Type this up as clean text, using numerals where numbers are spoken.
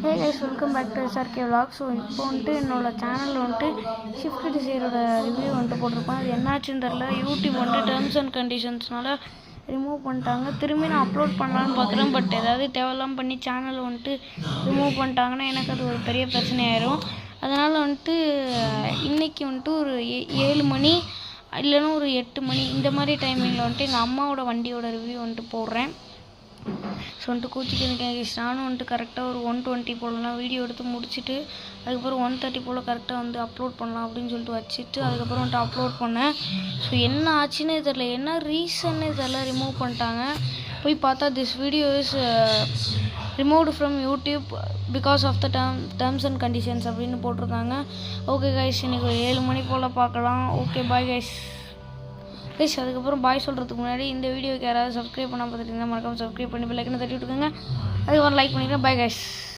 Hey guys, welcome back to SRK vlog. So இப்போ வந்துட்டு என்னோடய சேனலில் வந்துட்டு ஷிஃப்ட் டிசைரோட ரிவ்யூ வந்துட்டு போட்டிருப்பேன். அது என்னாச்சுன்னு தெரில. யூடியூப் வந்துட்டு டேர்ம்ஸ் அண்ட் கண்டிஷன்ஸ்னால ரிமூவ் பண்ணிட்டாங்க. திரும்பி நான் அப்லோட் பண்ணலான்னு பார்க்குறேன். பட் ஏதாவது தேவையில்லாமல் பண்ணி சேனலை வந்துட்டு ரிமூவ் பண்ணிட்டாங்கன்னா எனக்கு அது ஒரு பெரிய பிரச்சனையாயிரும். அதனால் வந்துட்டு இன்றைக்கி வந்துட்டு ஒரு 7 மணி இல்லைன்னா ஒரு 8 மணி இந்த மாதிரி டைமிங்கில் வந்துட்டு எங்கள் அம்மாவோட வண்டியோட ரிவ்யூ வந்துட்டு போடுறேன். ஸோ வந்துட்டு கோச்சிக்கு நானும் வந்துட்டு கரெக்டாக ஒரு 1:20 போலலாம் வீடியோ எடுத்து முடிச்சுட்டு அதுக்கப்புறம் 1:30 போல் கரெக்டாக வந்து அப்லோட் பண்ணலாம் அப்படின்னு சொல்லிட்டு வச்சுட்டு அதுக்கப்புறம் வந்துட்டு அப்லோட் பண்ணேன். ஸோ என்ன ஆச்சுன்னே தெரில, என்ன ரீசன்னே தெரில, ரிமூவ் பண்ணிட்டாங்க. போய் பார்த்தா this video is removed from YouTube because of the terms and conditions அப்படின்னு போட்டிருக்காங்க. ஓகே கைஸ், இன்றைக்கி ஒரு 7 மணி போல் பார்க்கலாம். Okay bye guys. அதுக்கப்புறம் பாய் சொல்கிறதுக்கு முன்னாடி இந்த வீடியோக்கு யாராவது சப்ஸ்கிரைப் பண்ணால் பார்த்துட்டு இருந்தால் மறக்காமல் சப்ஸ்கிரைப் பண்ணி பெல் ஐக்கனை தட்டி விட்டுருங்க. அதுக்கப்புறம் லைக் பண்ணிக்கிறேன். Bye guys.